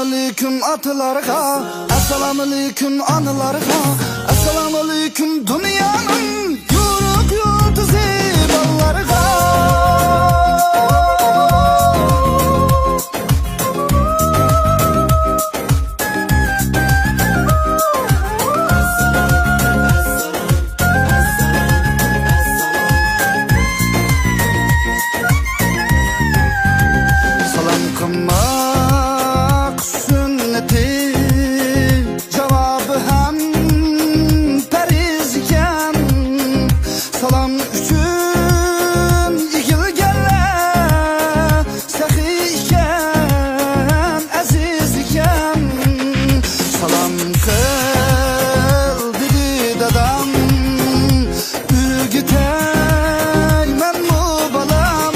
Assalamualaikum atalarga, assalamualaikum analarga, assalamualaikum dünyanın yoruk yıldızı ballarga. Salam kılmak sünneti, cevabı hem perizken. Salam üçün igilgelle, sehiyken, azizken. Salam kıl dedi dadam, ülgütey men mu balam.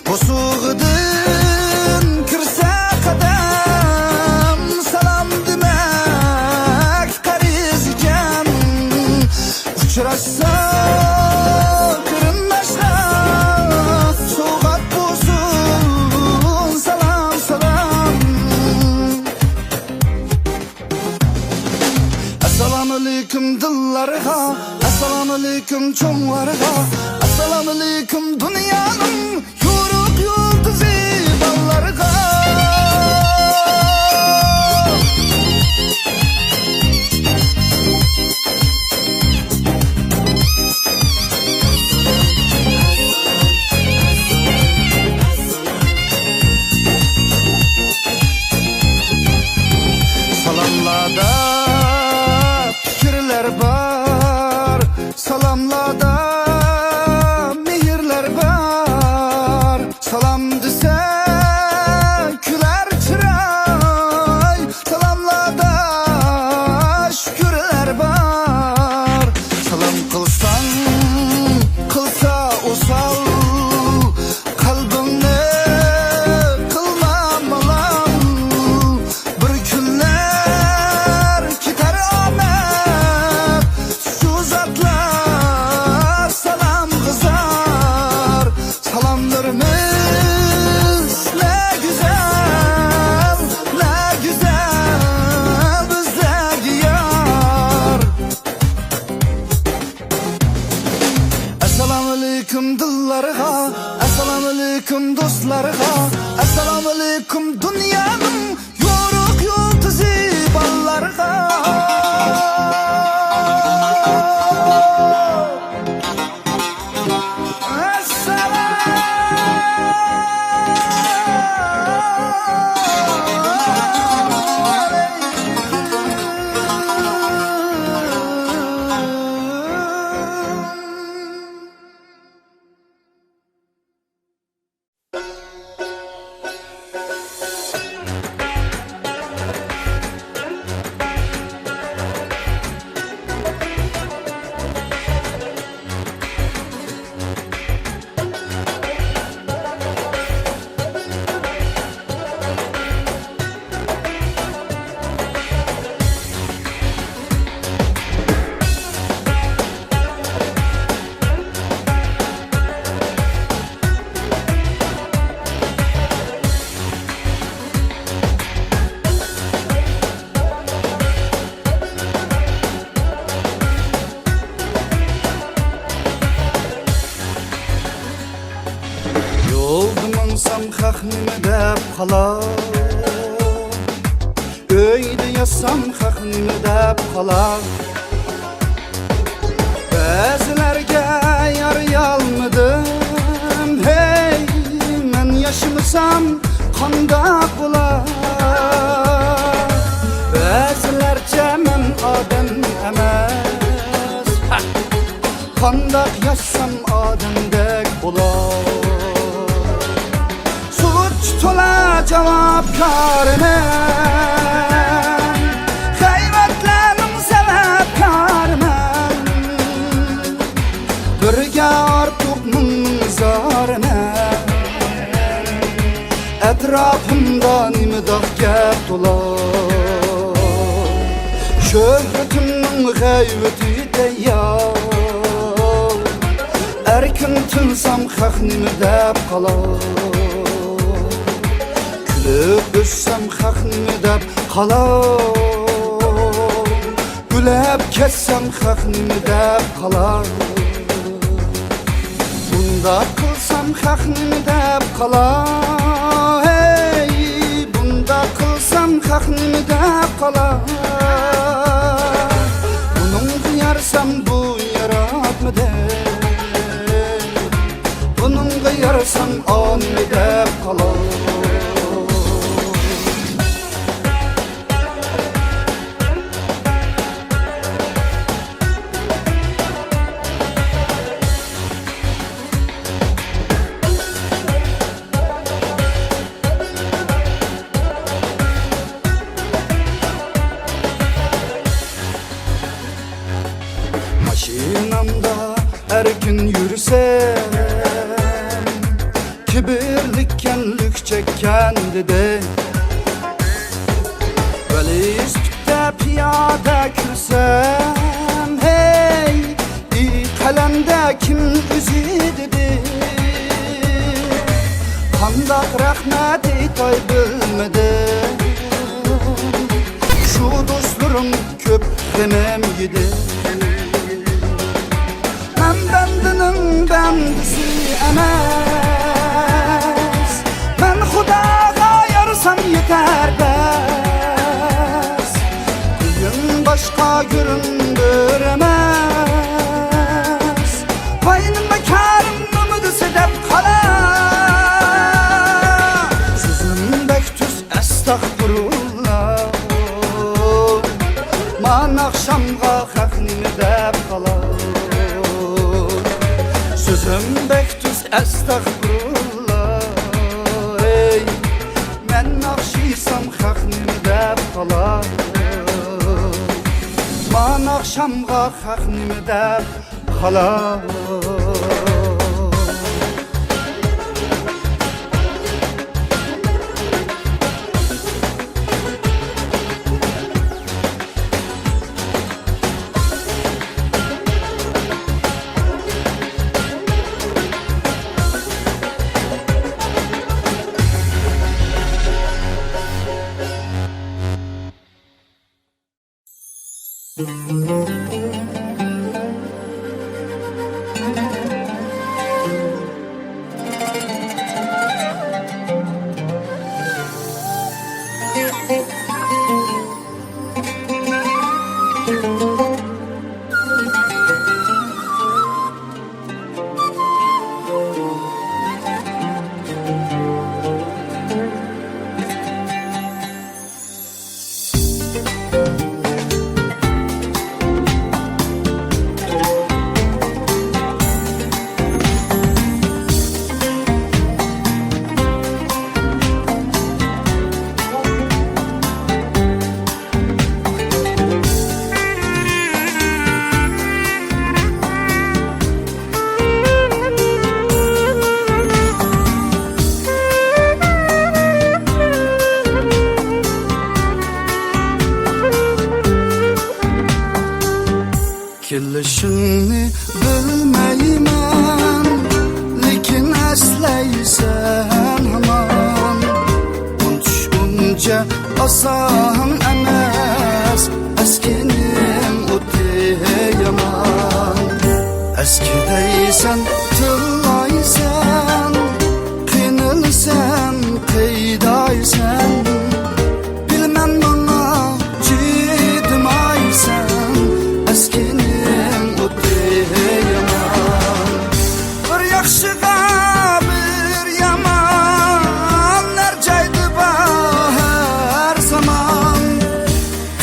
Bosuğudun kırsa kadam, salam demek karizken. Uçurasa kırınmaşla, soğuk bulsun salam salam. Assalamualaikum dillarga, assalamualaikum çoğlarga, assalamualaikum dünyanın yoruk yıldızı ballarga. Salamlarda fikirler var, salamlarda mehirler var. Salam dese küler çıray, salamlarda şükürler var. Salam kılsan kılsa usal, kalbimni kılmam alam. Bir günler gider amet, şu zatlar salam kızar. Salamlarımız ne güzel, ne güzel bizde diyar. Assalamualaikum dillarga, assalamualaikum dostlarga, assalamualaikum dünyanın yoruk yıldızı ballarga. Yoldum haq nima deb qalar, uyda yatsam haq nima deb qalar. Ba'zilarga yarayolmadim, hey men yaşamasam qandoq bo'lar. Ba'zilarcha men odam emas, qandoq yaşasam odamdek bo'lar. Tola cevapkarmen, kıymetlerim sebepkarmen. Birge artık mınzarmen, etrafımda nimdah gep dolar. Şöhretimin gayveti deyyar, erkin tinsam haq nima deb qalar. Öpsem haq kalar. Gülep kessem haq nimi dep kalar. Bunda kılsam haq nimi dep kalar. Hey, bunda kılsam haq nimi dep kalar. Bunun kıyarsam bu yaratmadı. Bunun kıyarsam o nimi dep kalar. Maşinamda her gün yürüsem, kibirlikken lük çekken dedi. Velistükte piyade kürsem, hey, kalemde kim üzü dedi. Kandak rahmet toy bilmedi. Şu dostlarım köp demem yedi. Bendinin bendisi emes. Ben Xudaga yarsam yeter bes. Gün başka göründüremez. Payının bekarım ümidi sedep kalar. Sözüm bektüz estağfurullah. Man akşamga haq nimi dep kalar. Sözüm bektüz estağfurullah. Ey, men nakşiysam haq nimi dep kalar. Man akşamga haq nimi dep kalar. Kelişini bilmeymen, lekin esleysen hemen. Unutuşunca asan emes, eskinim o'ti yaman. Eskideysen tıllaysan, qiynalsan qiydaysan. Bilmem bana cidmaysan, eskinim o'ti yaman. Bir yaxshiga bir yaman, nerjaydi bahar zaman.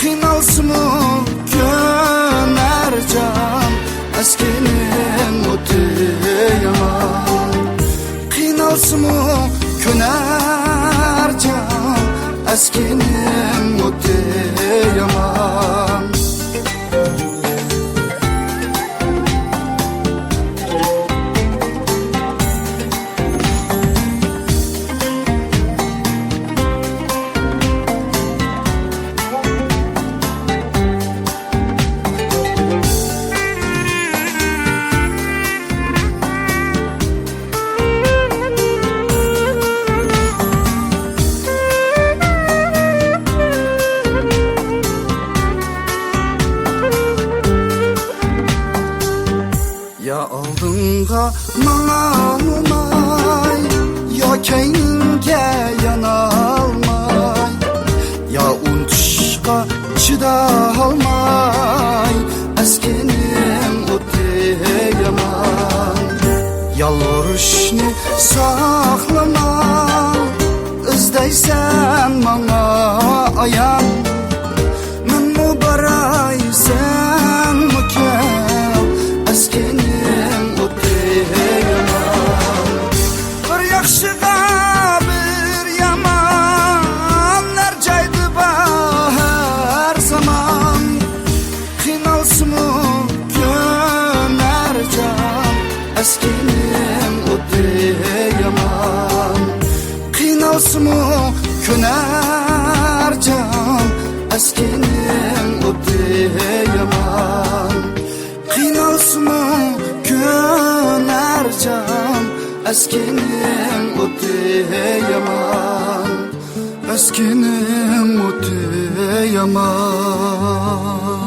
Qiynalsınmı köner can, eskinim o'ti yaman. Qiynalsınmı köner can, eskinim o'ti yaman. Oldunğa mağalmay Ya keynge yanalmay Ya unutuşqa çıdalmay Eskenim o'ti yaman Yalvarışni saklama İzdeysen bana ayan Min mübaraysen mükemmel Eskenim o'ti yaman Bir yaxşıga bir yaman Nercaydı bahar zaman Qinalsımı gömercan Eskenim o'ti yaman Qinalsımı gönercan Eskenim o'ti yaman Qinalsımı gönercan Eskenim o'ti yaman Eskenim o'ti yaman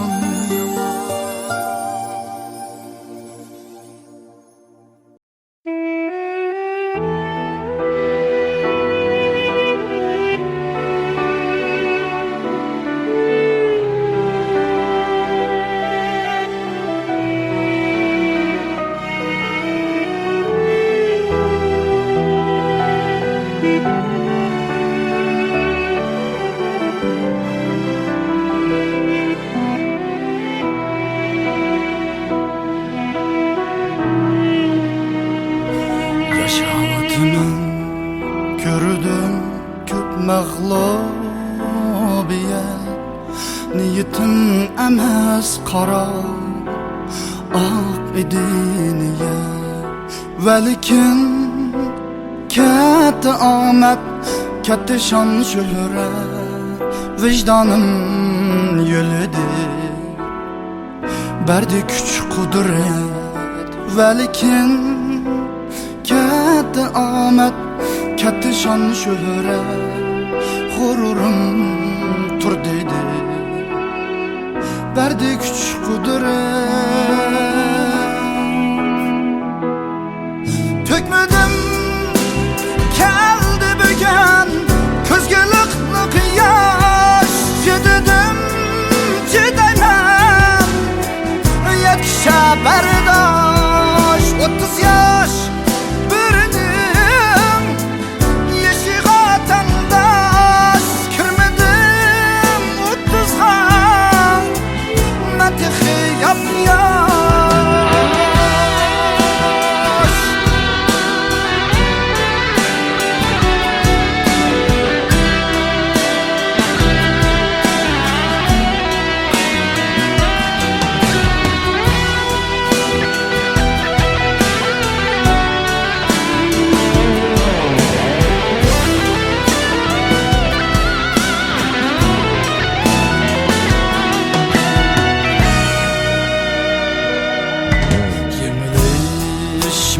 Yaşadımın gördüm köp mağlubiyet Niyetim emas qara ak idi niyet Velikin katta omad katta şan şöhret Vicdanım yo'lidir berdi kuch qudret Velikin katta omad katta shon shuhrat g'ururim tur dedi berdi kuch qudret to'kmadim keldi bugun ko'zga liqliq yosh chidadim chidayman yetkisha bardosh 30 yosh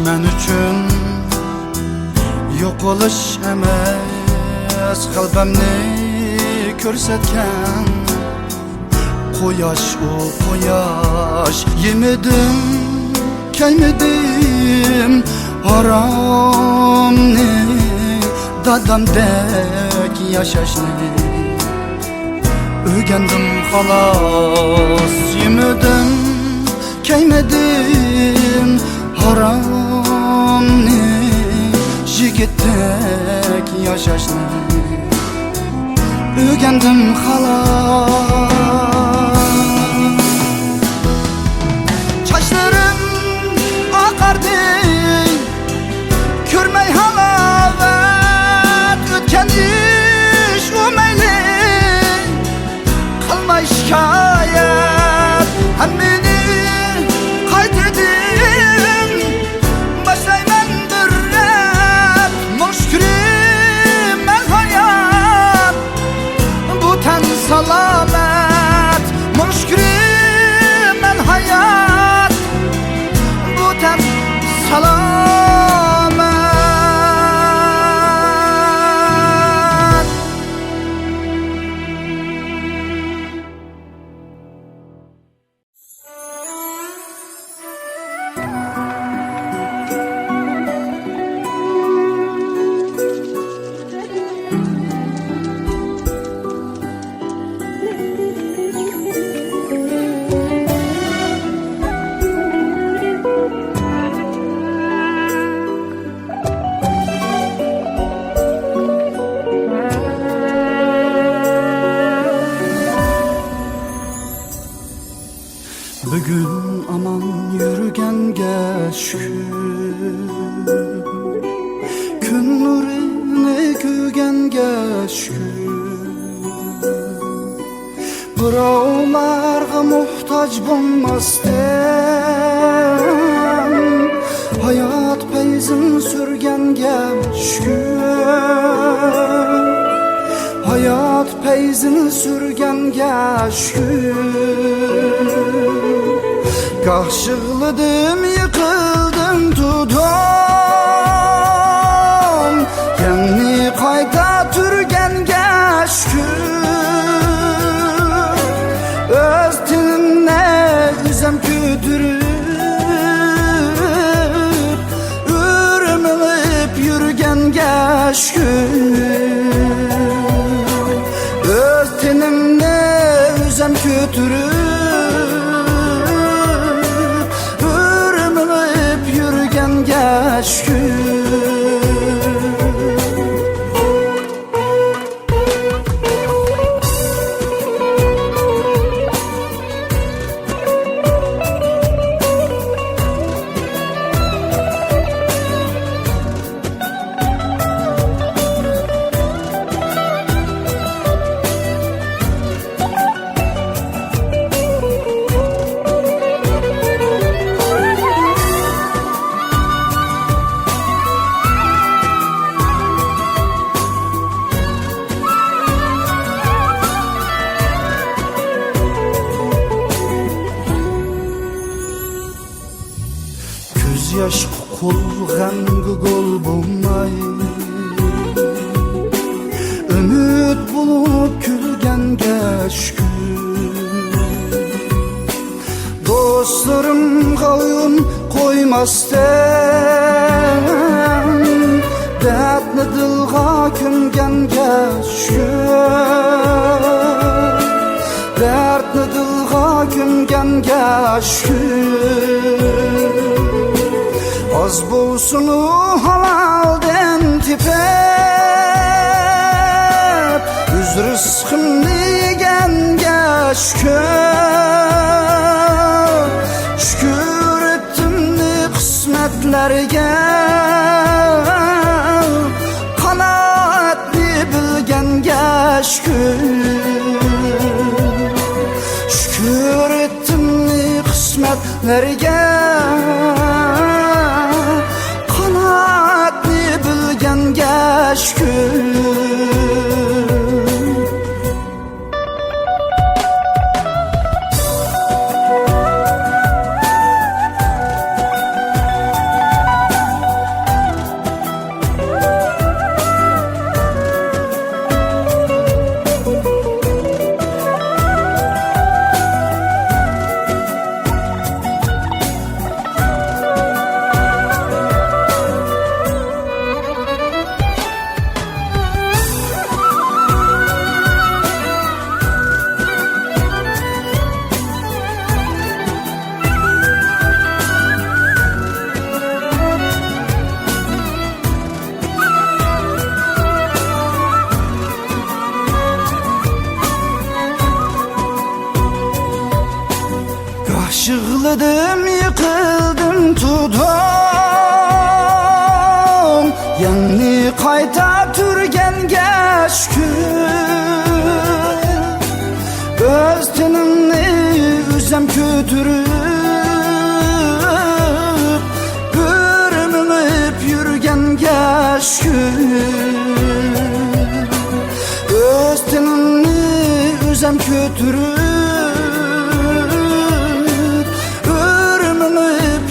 men uchun yo'qolish emas qalbimni ko'rsatgan quyosh u quyosh yemedim kaymedim haromni dadamdek yashashni o'rgandim xolos yemedim kaymedim haromni yigitdek yashashni o'rgandim xolos Çaşlarım akardı ko'rmay halovat o'tgan ish u mayli qilmay shikoyat hammani qaytadim boshlayman bir rap mushkurim men hayot bu tan salomat mushkurim men hayot bu tan salomat Bugün aman yürgenge şükür, gün nurine gügenge şükür. Birovlarga muhtaç bolmasdan hayat peyzin sürgenge şükür, hayat peyzini sürgenge şükür. Kahşıqlıdım, yıkıldım, tudum, kendi qayta türgenge şükür. Öz tilimne üzem küdürüp, ürmülüp yürgenge şükür. Öz tenimde üzem kütürüp, ürmülüp yürgenge şükür. Yaş kul g'amga gol bo'lmay, umid bo'lib kulganga shukr. Do'stlarimga o'yin qo'ymasdan dardni dilga ko'mganga shukr, dardni dilga ko'mganga shukr. Az bulsun o halalden tipep, üz rızkımni yegenge şükür. Şükür ettimni kısmetlerge, kanaatni bilgenge şükür. Şükür ettimni kısmetlerge, bilgenge şükür. Kahşıqlıdım, yıkıldım, tudum, yanni qayta türgenge şükür. Öz tenimni üzem kütürüp, ürmülüp yürgenge şükür. Öz tenimni üzem kütürüp,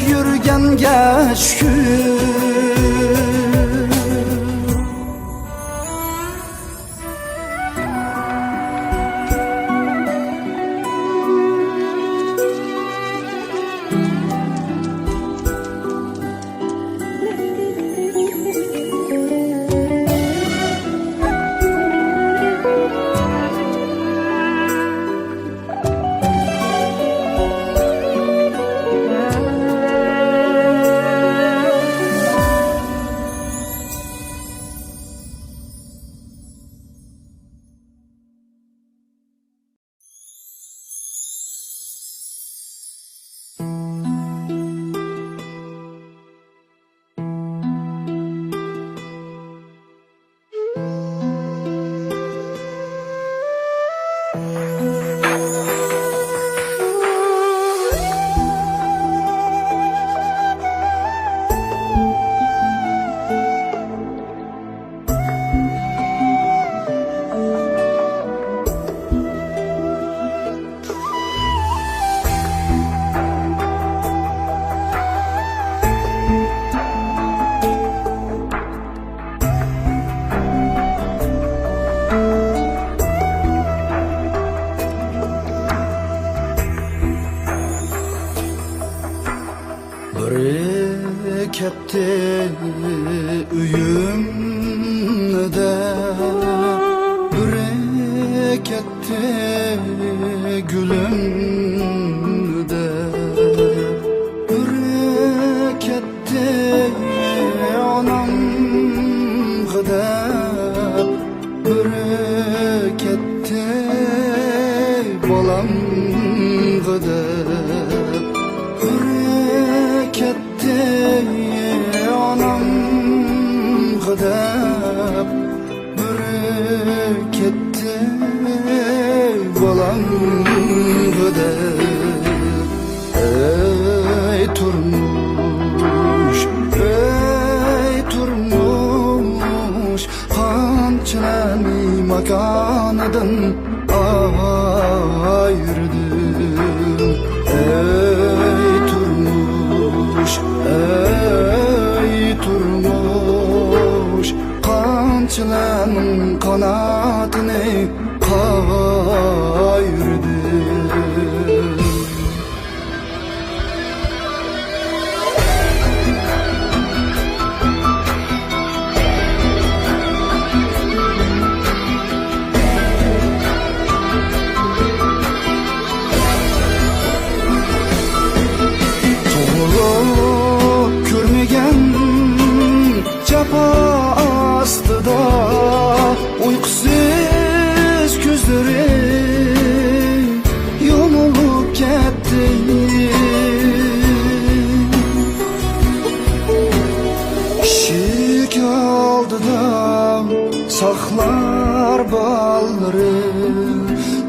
yürgenge şükür. Bereketli üyümde, bereketli gülümde, bereketli anam gıda, bereketli balam gıda. Anam gıdap bereketli balam gıdap. Ey turmuş, ey turmuş, qanchani makanıdan ayırdım. Ey turmuş, ey turmuş, qanchalarning qanotini qayirdi. Astıda uykusuz gözlerim yumulup gitti. Şik aldıda saklar balları,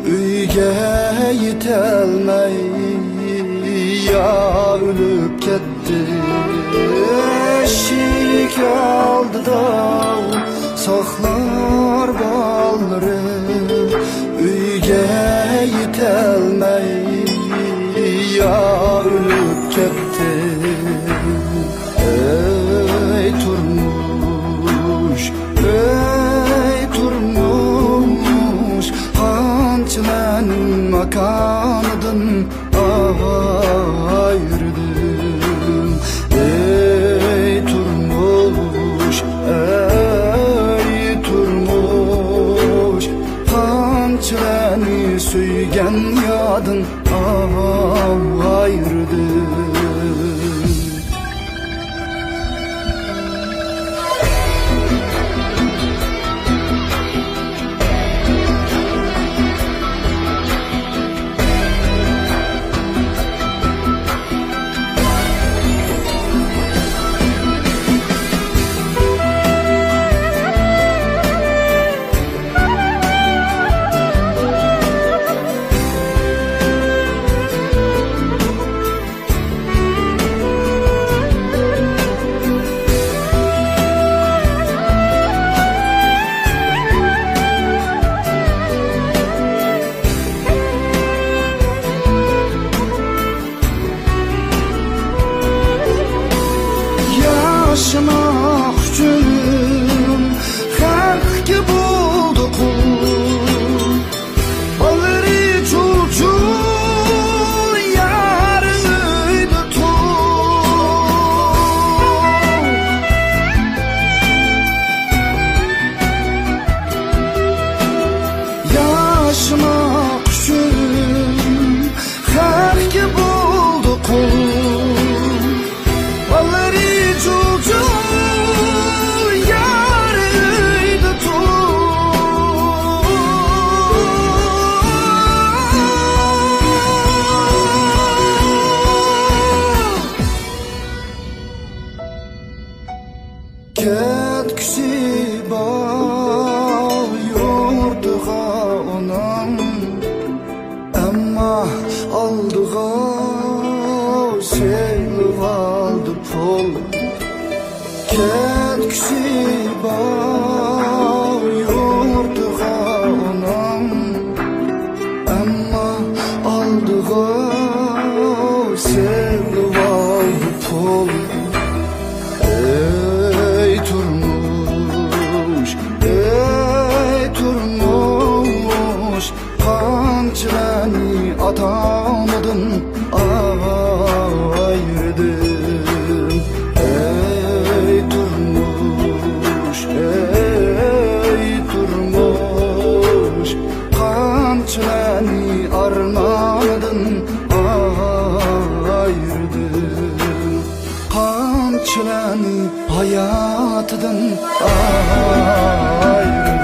uyge yetelmey ya ölüp gitti. Şik aldıda saklar balları, uyge yetelmey ya ölüp gitti. Ey turmuş, ey turmuş, qanchalarning makanıdan ayırdım. Ey turmuş, ey turmuş, qanchani suygan yodin ayırdım. qanchani atamıdın ayırdım. Ey turmuş, ey turmuş, qanchani armanıdın ayırdım. Qanchani hayatıdın ayırdım.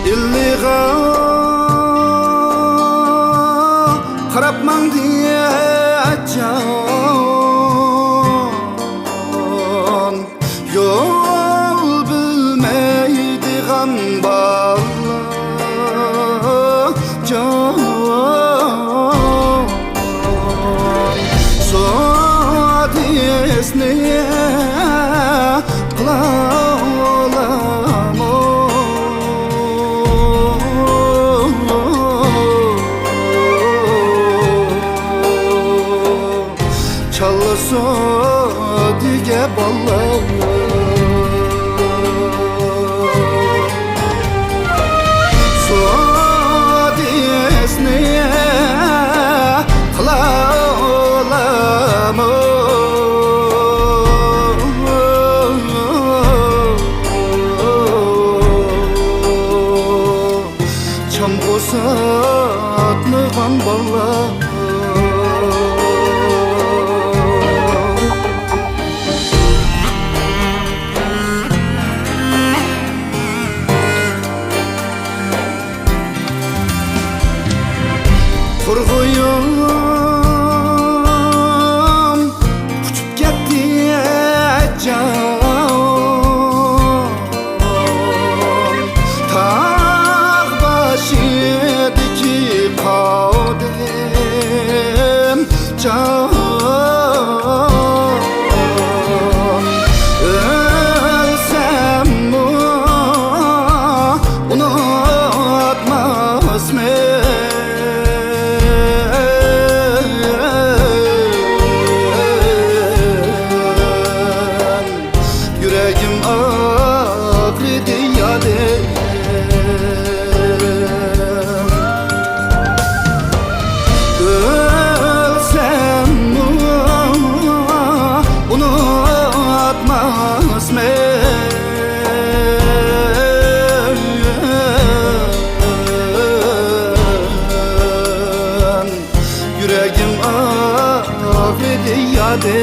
İlliğa qarapman diye can, yol bilmeydiğen balla can. Suadiyesni qılalam çalsa dige ballar. Suadiyesni qılalam çam qo'sa atnıgan ballar. Qurg'uyum quchib ketdi jon, tog' boshidagi qodim jon. O'lsammi unutmasmen. Yüreğim ağrıdı yadı. Ölsem unutmaz men. Yüreğim ağrıdı yadı.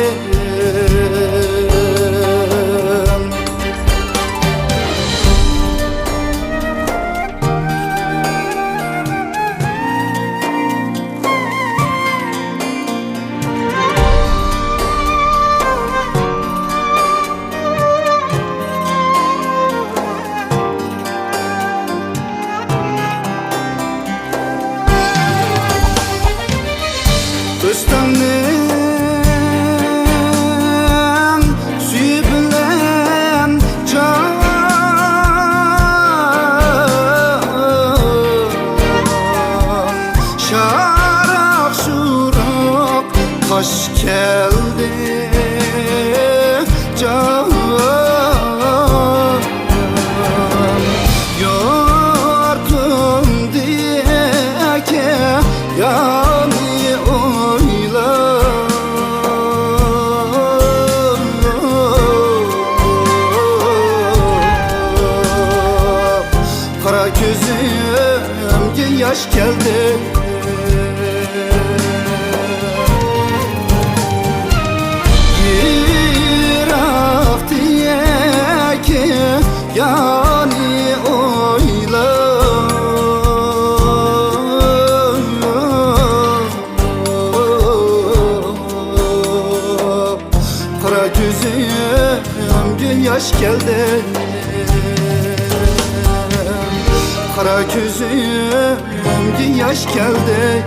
Köstanın suyu bilen can, şarak şurak taş geldi can. Yordum diye ki yani kara gözümge yaş geldi. Yirak diye ki yani oyla. yaş geldi. Kara gözümge yaş geldi.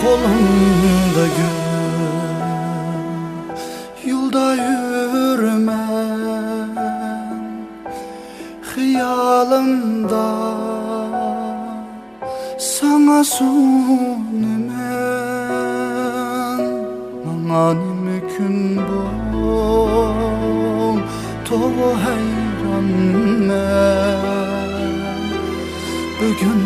Kolumda gül, yolda yürümem, hıyalımda sana sunumen. Bana mümkün bu, to hayran men. Bugün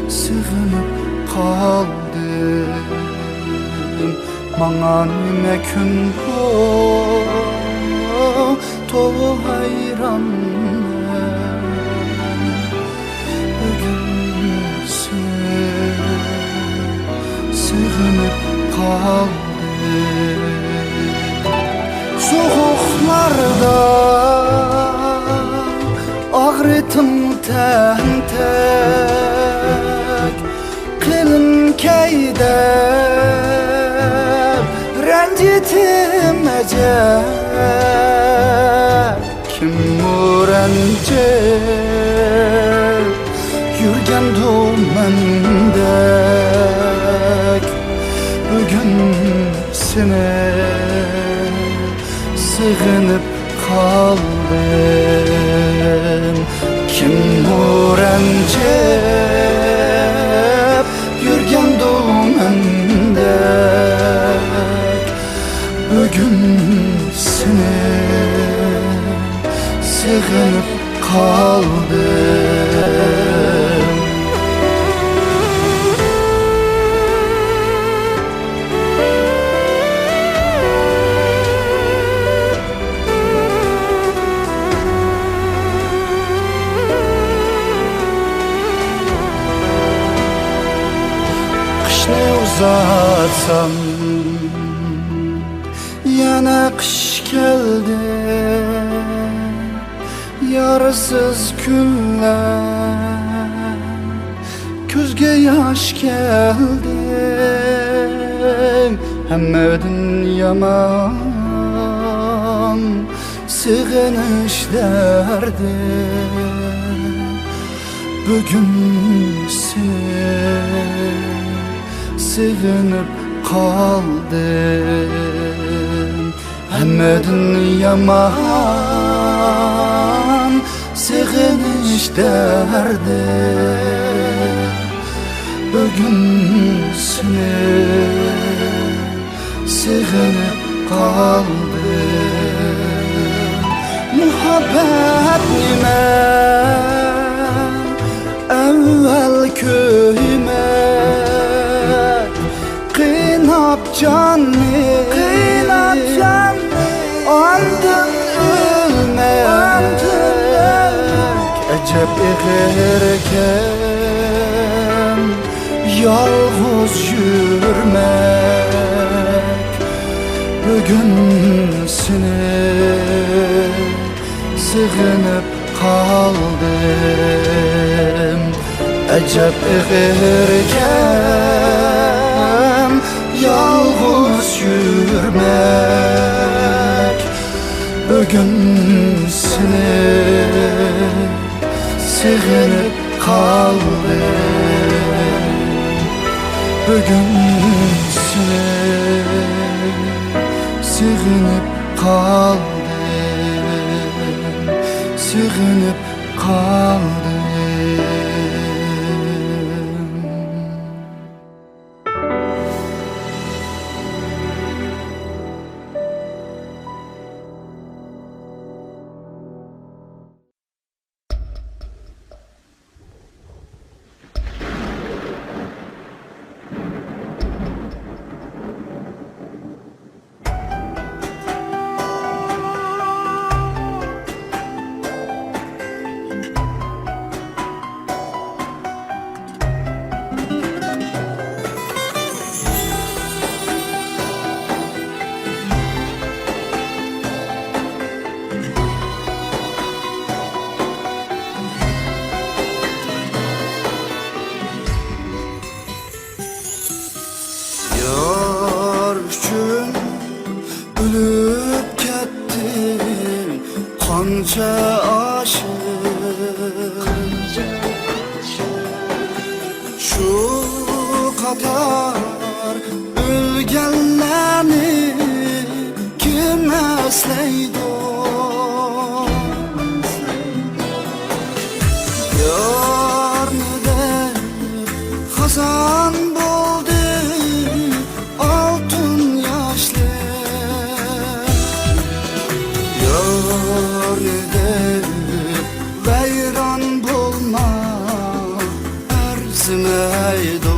sığınıp kaldım. Bana mümkün bu, to hayran men. Bugün sığınıp kaldım. Soğuklarda ağrıtım tentek, kılım keydep rencitim ecep. Kim bu rencep yürgen dumendek. Bugün sene sığınıp kaldım. Kim bu rencep yürgen dumendek. Bugün sene sığınıp kaldım. Uzatsam yana kış geldi. Yarsız günler közge yaş geldi. Hemmedin yaman sığınış derdi. Bugün sığınıp kaldım. Hemmedin yaman sığınış derdi. Bugün sığınıp kaldım. Muhabbet nime evvel köymek, kıynap canni andın ölmek. Ecep eğerken yalğız yürmek. Bugün sığınıp kaldım. Ecep eğerken yalğız yürmek. Bugün sığınıp kaldım. Bugün sığınıp kaldım. Sığınıp kaldım. qancha aşık Şu kadar ölgenlerini kim esleydi Yarnıda xazan buldu altın yaşlı Yarnıda vayron bulma arzimaydi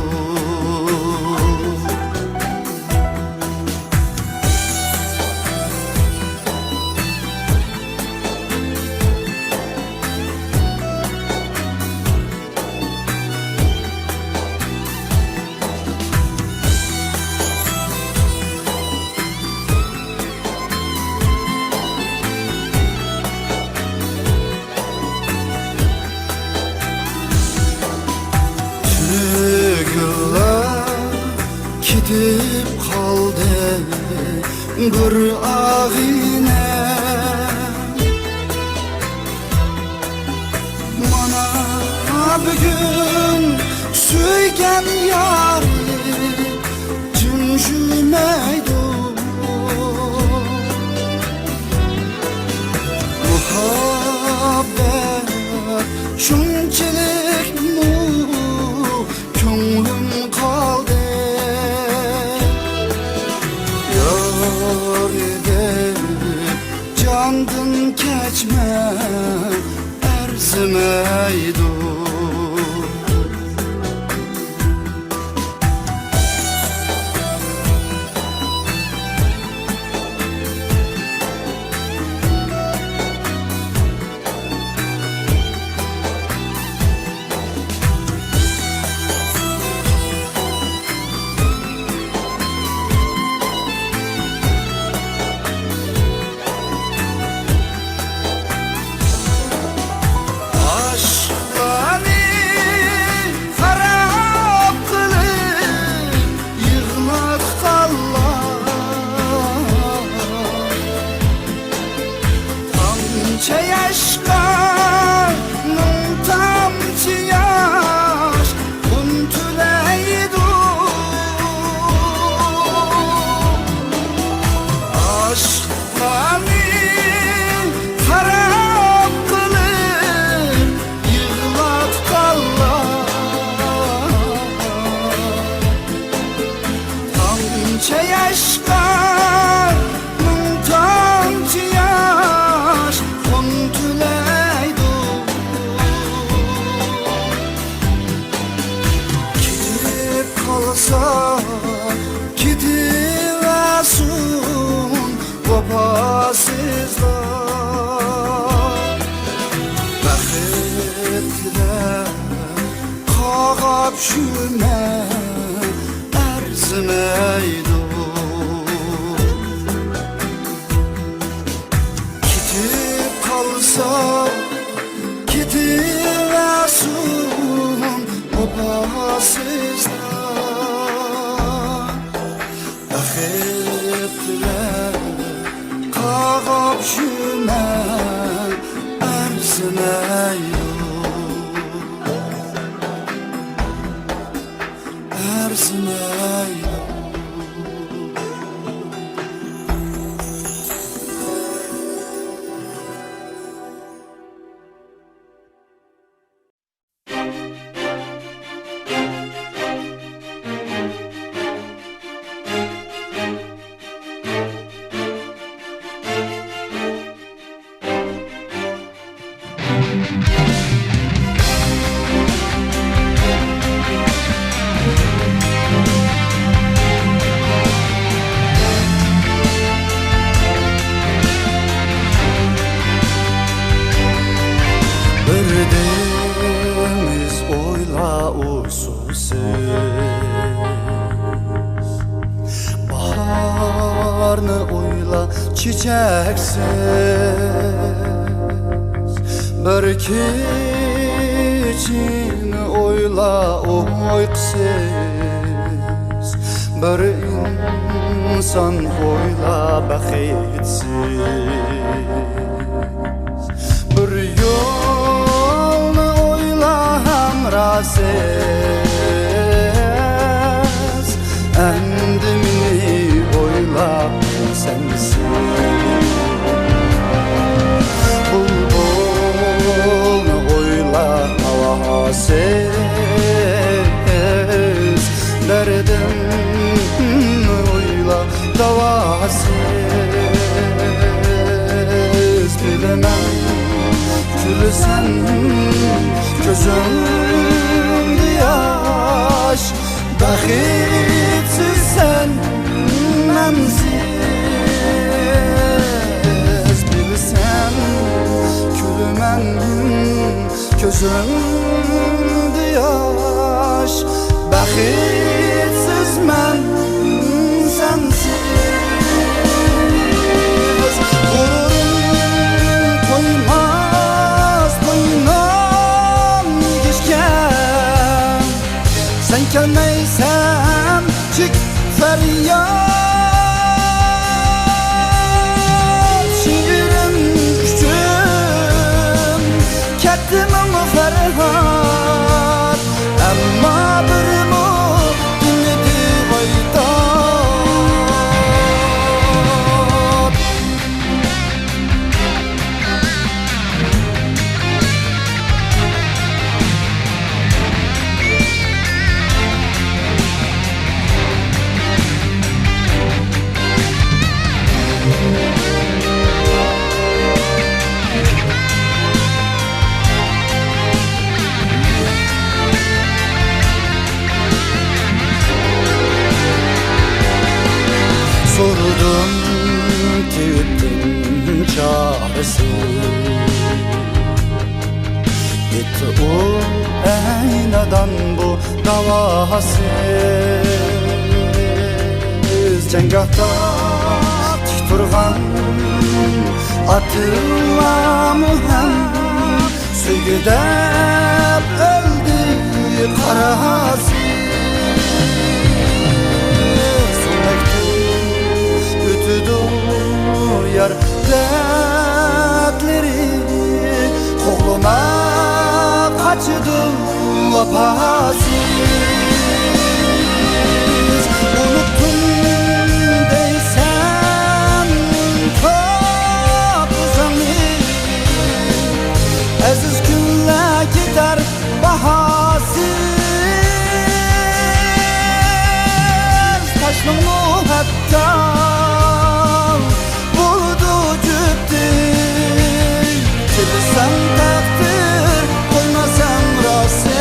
Gidip kaldı bir ağine Mana bugün söygen yarı cümcümeydi Muhabbet şunçilik mu Könglim kaldı Candın keçme erzimeydi Gidiversin vefasızlar Baxtlar qağab şüme erzimeydi Gidip kalsa gidiversin vefasızlar Qağab şüme erzimeydi Erzimeydi Deniz oyla uysuzsiz Baharını oyla çiçeksiz Bir keçini oyla uykusuz Bir insan oyla baxitsiz Endimini oyla sensin Bulbulunu oyla havasız Derdimni oyla davasız Bilemem gülsen gözümde yaş Bəxitsiz sen mənsiz Bilsən gülmən gözümde yaş Bəxitsiz mən sensiz Gururum koymaz boynum geçken Sen gelmeysen çık feryat Şiirim küçüm kettim ama ferhat Amma birimi dinledi baydat Sordum tüyüttün çaresi Gitti o aynadan bu davasız Cengahta tik turgan atıllamı hem Söygüdep öldü karasız Duyar dertleri Koğluna kaçdı vapasız Unuttum deysen çok uzanır Aziz günler gider bahasız Taşlı hatta Sen takdir koymasam rasız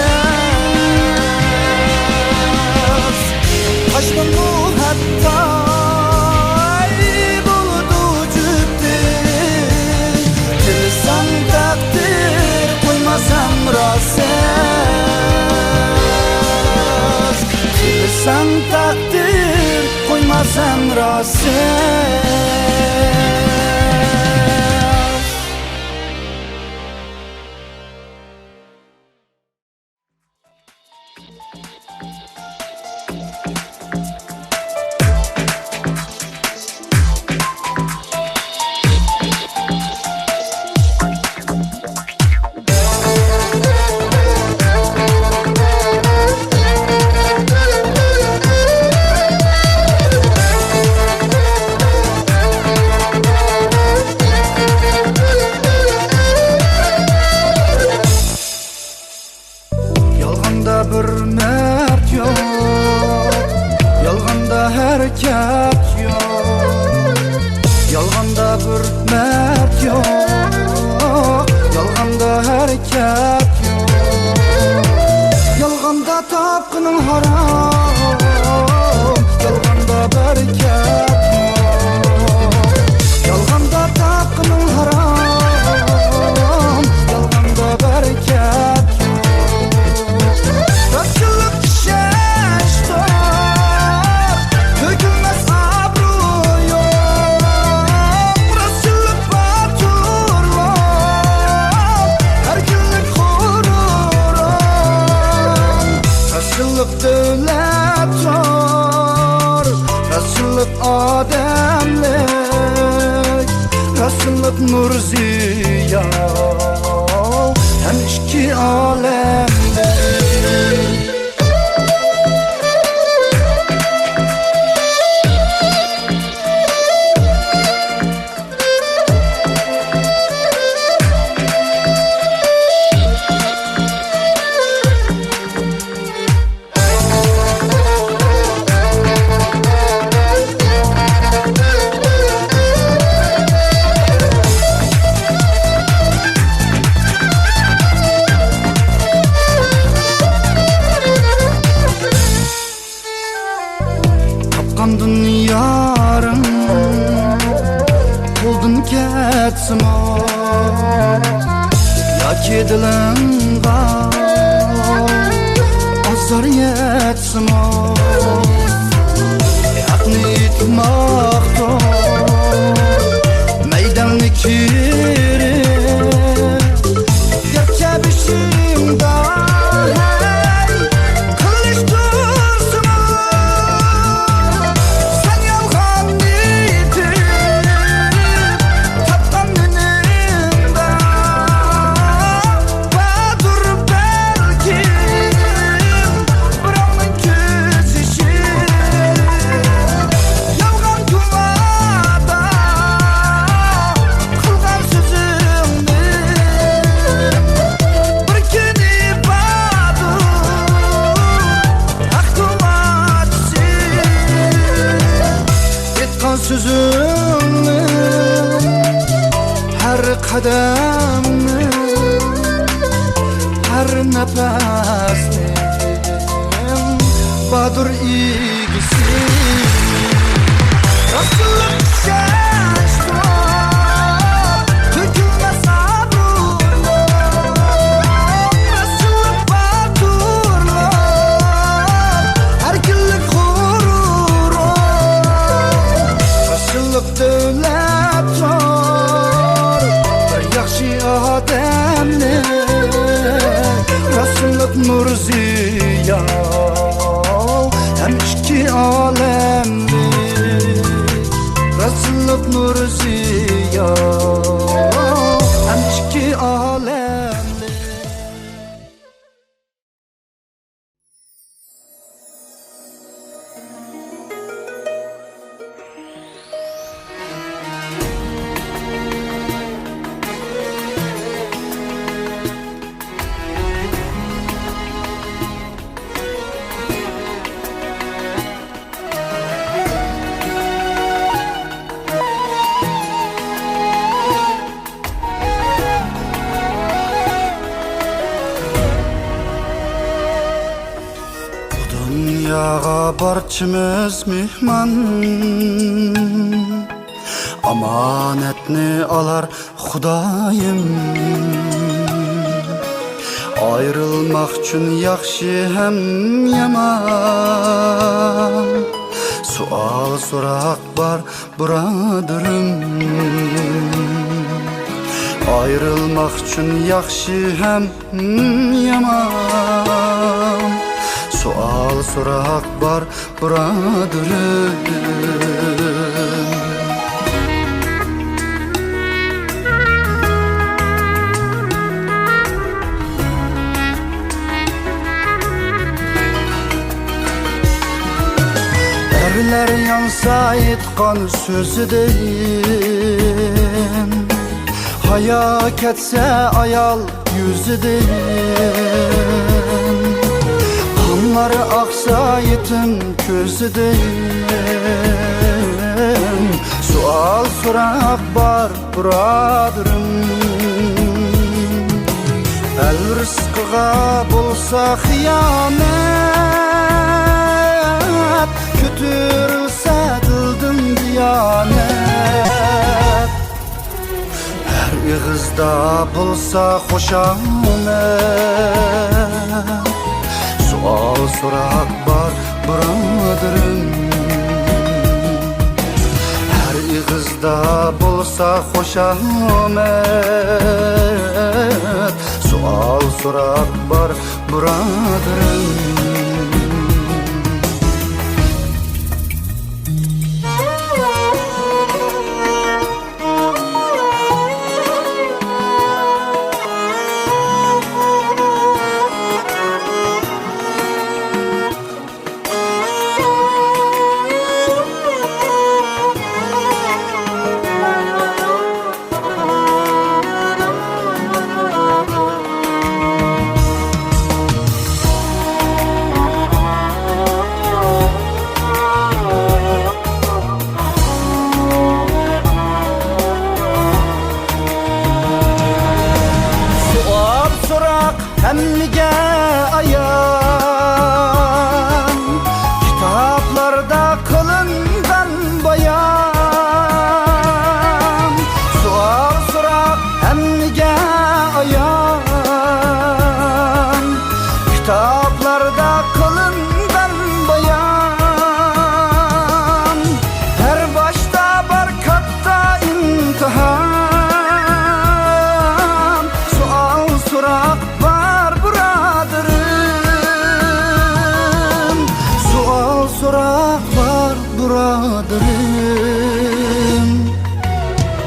Taşlı mı hatta buldu cübdi Sen takdir koymasam rasız Sen takdir koymasam rasız Bir mert yok, yalganda hareket yok. Yalganda bir mert yok, yalganda hareket yok. Yalganda tapkının haram, yalganda bereket yok. Yalganda tapkının haram, yalganda bereket yok. Devlet var, Resulullah belki dilimga azar yetsin o Yakni itmakta meydanı kiri Gerçe bişimda hey kılıç dursun o Sen yalgan yitip taptan önümde Badur belki buramın küsüşü Yalgan kumada kılgan sözümdü Bir gün ibadur aklıma düşsün Etkan sözümdü her kademni her nefesni Badur ilgisi Rasulullah şaştı Türk'üme sabrullah Rasulullah Badurlar Her günlük gurur Rasulullah devlet var Bir yakşı ademni Rasulullah nur ziya Hem iki alemli Rasulullah nur ziya Hem iki alemli Dünyaga barçımız mihman Amanetni alar Xudayım Ayrılmak üçün yaxşı hem yaman Sual sorak var buradırım Ayrılmak üçün yaxşı hem yaman Sual sorak var buradırım Erler yansa etkan sözü deyim Haya ketse ayal yüzü deyim Kanları aksa yetim közü deyim Sual sorak var buradırım El rızkıga bulsa hıyanet Götürülse dıldım diyanet Her ığızda bulsa hoşamet Sual sorak var buradırım Her ığızda bulsa hoşamet Sual sorak var buradırım Emmiga ayan kitaplarda kılıngan bayan Sual sorak emmiga ayan kitaplarda kılıngan bayan. Her başta bar katta imtihan, sual sorak var buradırım, sual sorak var buradırım.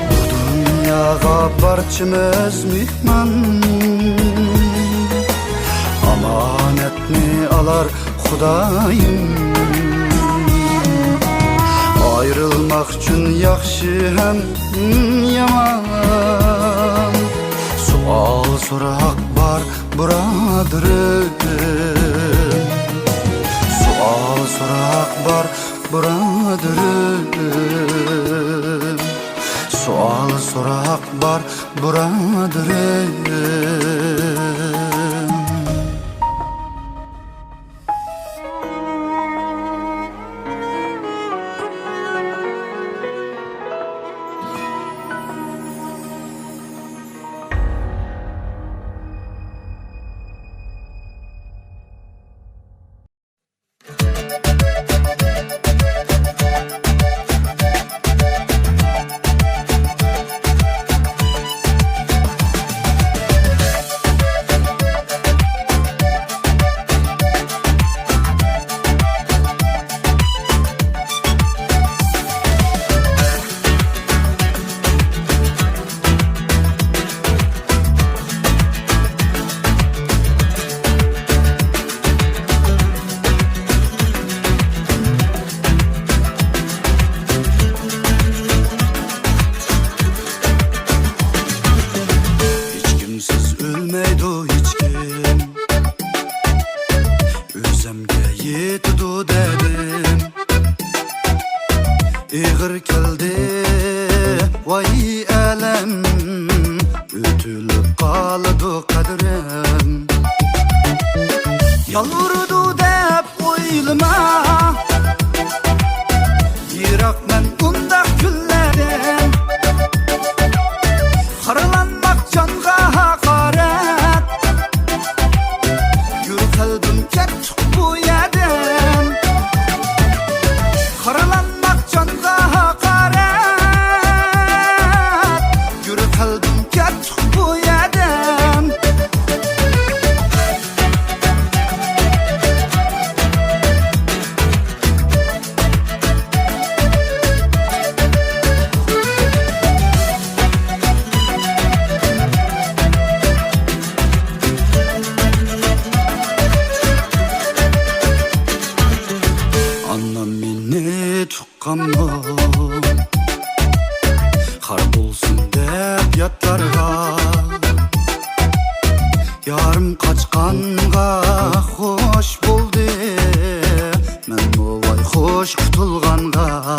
Bu dünyaga barçamız mihman, amanetni alar Xudayım. Ayrılmak üçün yaxşı hem yaman, sual sorak var buradırım, sual sorak var buradırım, sual sorak var buradırım. İğir keldi vay elem, ütülüp kalıdı kadrim. Yalvurdu dep oylama, yirak men undaq günlerden. Karalanmak canga hakaret, yürü kalbim kettik bu yerden. Karalanmak canga hakaret, yürü kalbim kettik bu yerden. Anam meni tuqqanmı, har bulsun dep yatlarga. Yarım kaçqanga hoş boldu, men ovay hoş kutulganга.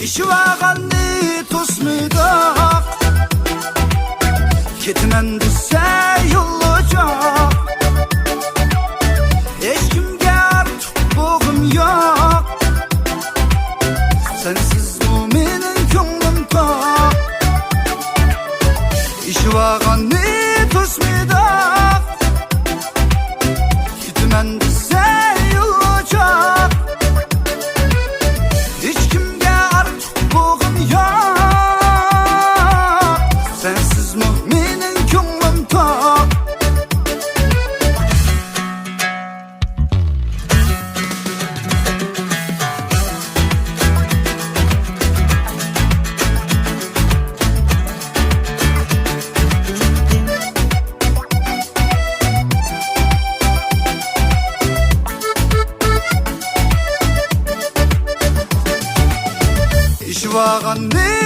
İşi vağanni tosmuydak, ketimen dese yollucak. Hiç kimge artık bugüm yok, sensiz müminin könglim tok. İşi vağanni tosmuydak, ketimen dese yollucak. Hiç kimge artık bugün yok, sensiz müminin könglim tok. İşi vağanni